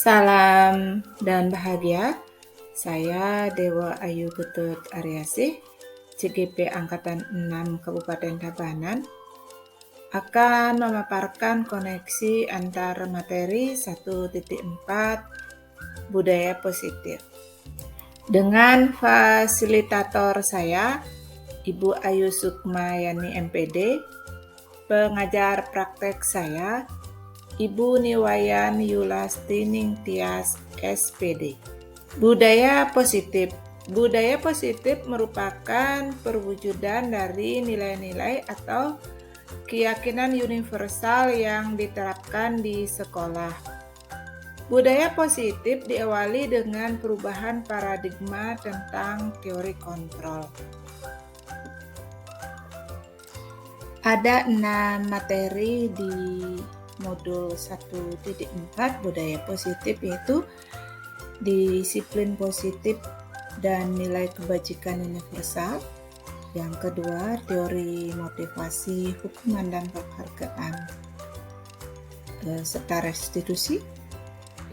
Salam dan bahagia. Saya Dewa Ayu Getut Aryasih, CGP Angkatan 6 Kabupaten Tabanan, akan memaparkan koneksi antar materi 1.4 Budaya Positif. Dengan fasilitator saya, Ibu Ayu Sukmayani MPD, pengajar praktek saya, Ibu Niwayan Yulastinning Tias SPD. Budaya positif. Budaya positif merupakan perwujudan dari nilai-nilai atau keyakinan universal yang diterapkan di sekolah. Budaya positif diawali dengan perubahan paradigma tentang teori kontrol. Ada 6 materi di modul 1.4 Budaya Positif, yaitu disiplin positif dan nilai kebajikan universal. Yang kedua, teori motivasi, hukuman dan penghargaan serta restitusi.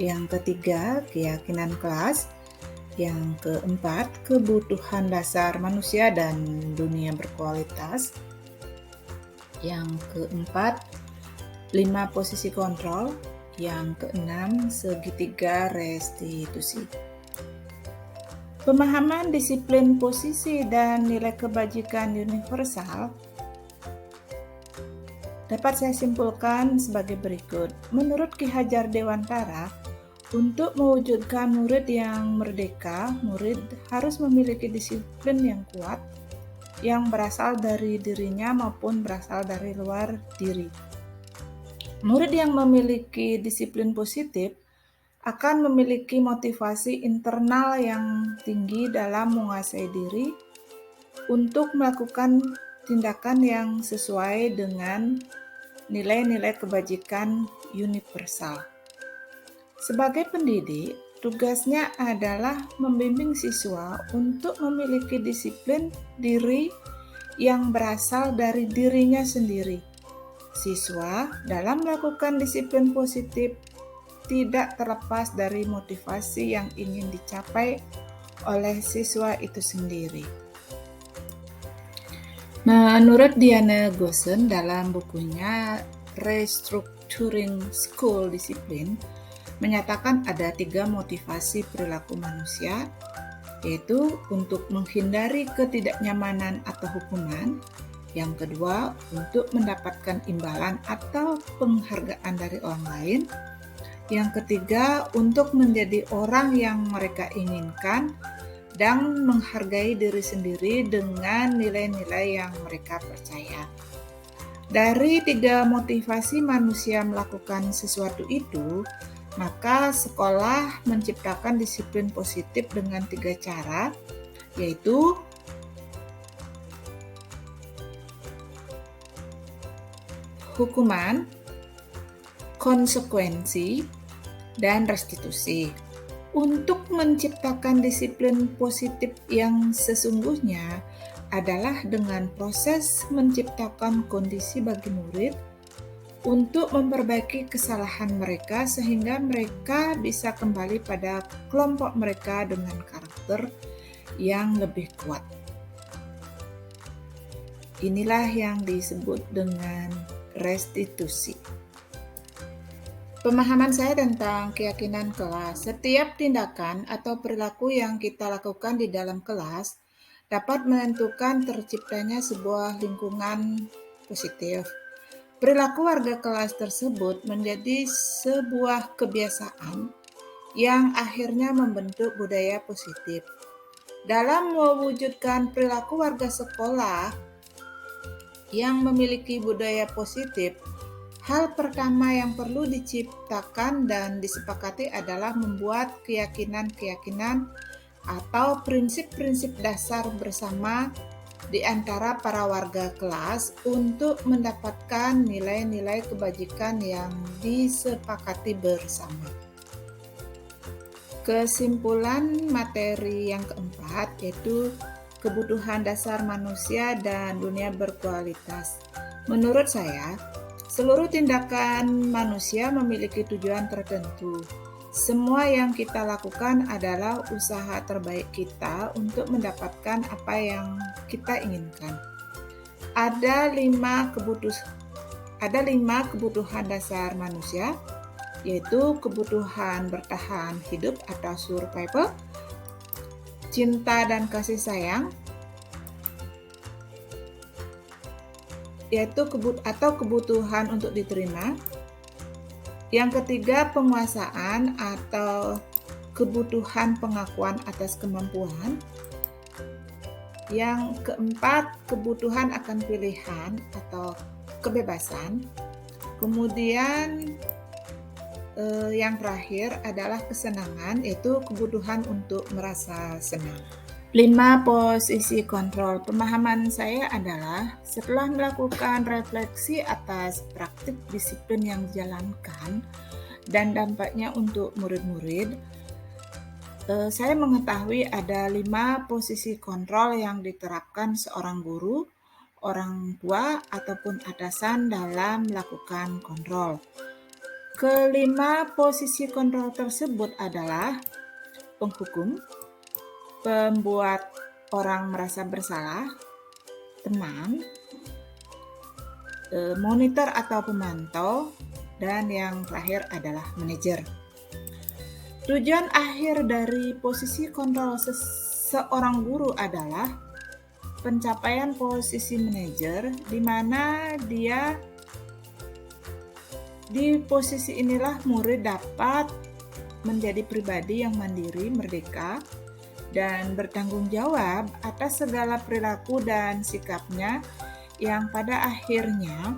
Yang ketiga, keyakinan kelas. Yang keempat, kebutuhan dasar manusia dan dunia berkualitas. Yang keempat, 5 posisi kontrol. Yang keenam, segitiga restitusi. Pemahaman disiplin posisi dan nilai kebajikan universal dapat saya simpulkan sebagai berikut. Menurut Ki Hajar Dewantara, untuk mewujudkan murid yang merdeka, murid harus memiliki disiplin yang kuat yang berasal dari dirinya maupun berasal dari luar diri. Murid yang memiliki disiplin positif akan memiliki motivasi internal yang tinggi dalam menguasai diri untuk melakukan tindakan yang sesuai dengan nilai-nilai kebajikan universal. Sebagai pendidik, tugasnya adalah membimbing siswa untuk memiliki disiplin diri yang berasal dari dirinya sendiri. Siswa dalam melakukan disiplin positif tidak terlepas dari motivasi yang ingin dicapai oleh siswa itu sendiri. Menurut Diana Goosen dalam bukunya Restructuring School Discipline, menyatakan ada 3 motivasi perilaku manusia, yaitu untuk menghindari ketidaknyamanan atau hukuman. Yang kedua, untuk mendapatkan imbalan atau penghargaan dari orang lain. Yang ketiga, untuk menjadi orang yang mereka inginkan dan menghargai diri sendiri dengan nilai-nilai yang mereka percaya. Dari 3 motivasi manusia melakukan sesuatu itu, maka sekolah menciptakan disiplin positif dengan 3 cara, yaitu hukuman, konsekuensi, dan restitusi. Untuk menciptakan disiplin positif yang sesungguhnya adalah dengan proses menciptakan kondisi bagi murid untuk memperbaiki kesalahan mereka sehingga mereka bisa kembali pada kelompok mereka dengan karakter yang lebih kuat. Inilah yang disebut dengan restitusi. Pemahaman saya tentang keyakinan kelas. Setiap tindakan atau perilaku yang kita lakukan di dalam kelas dapat menentukan terciptanya sebuah lingkungan positif. Perilaku warga kelas tersebut menjadi sebuah kebiasaan yang akhirnya membentuk budaya positif. Dalam mewujudkan perilaku warga sekolah yang memiliki budaya positif, hal pertama yang perlu diciptakan dan disepakati adalah membuat keyakinan-keyakinan atau prinsip-prinsip dasar bersama di antara para warga kelas untuk mendapatkan nilai-nilai kebajikan yang disepakati bersama. Kesimpulan materi yang keempat yaitu kebutuhan dasar manusia dan dunia berkualitas. Menurut saya, seluruh tindakan manusia memiliki tujuan tertentu. Semua yang kita lakukan adalah usaha terbaik kita untuk mendapatkan apa yang kita inginkan. Ada lima kebutuhan dasar manusia, yaitu kebutuhan bertahan hidup atau survival, cinta dan kasih sayang, yaitu kebutuhan untuk diterima. Yang ketiga, penguasaan atau kebutuhan pengakuan atas kemampuan. Yang keempat, kebutuhan akan pilihan atau kebebasan. Kemudian yang terakhir adalah kesenangan, yaitu kebutuhan untuk merasa senang. 5 posisi kontrol. Pemahaman saya adalah setelah melakukan refleksi atas praktik disiplin yang dijalankan dan dampaknya untuk murid-murid, saya mengetahui ada 5 posisi kontrol yang diterapkan seorang guru, orang tua, ataupun atasan dalam melakukan kontrol. Kelima posisi kontrol tersebut adalah penghukum, pembuat orang merasa bersalah, teman, monitor atau pemantau, dan yang terakhir adalah manajer. Tujuan akhir dari posisi kontrol seorang guru adalah pencapaian posisi manajer, di mana di posisi inilah murid dapat menjadi pribadi yang mandiri, merdeka, dan bertanggung jawab atas segala perilaku dan sikapnya yang pada akhirnya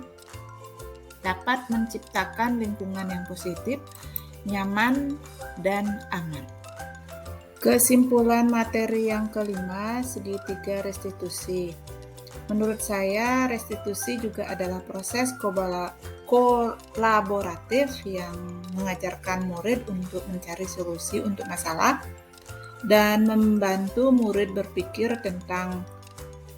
dapat menciptakan lingkungan yang positif, nyaman, dan aman. Kesimpulan materi yang kelima, segitiga restitusi. Menurut saya, restitusi juga adalah proses kolaboratif yang mengajarkan murid untuk mencari solusi untuk masalah dan membantu murid berpikir tentang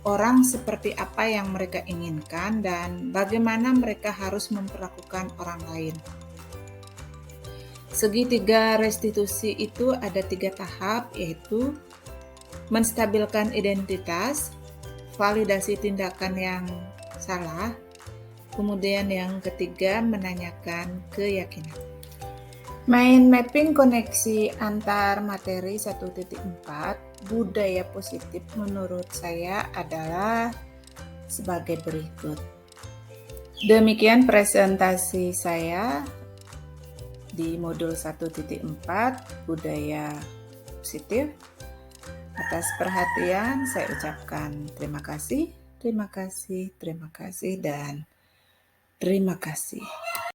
orang seperti apa yang mereka inginkan dan bagaimana mereka harus memperlakukan orang lain. Segitiga restitusi itu ada 3 tahap, yaitu menstabilkan identitas, validasi tindakan yang salah, kemudian yang ketiga menanyakan keyakinan. Mind mapping koneksi antar materi 1.4 budaya positif menurut saya adalah sebagai berikut. Demikian presentasi saya di modul 1.4 budaya positif. Atas perhatian saya ucapkan terima kasih, dan terima kasih.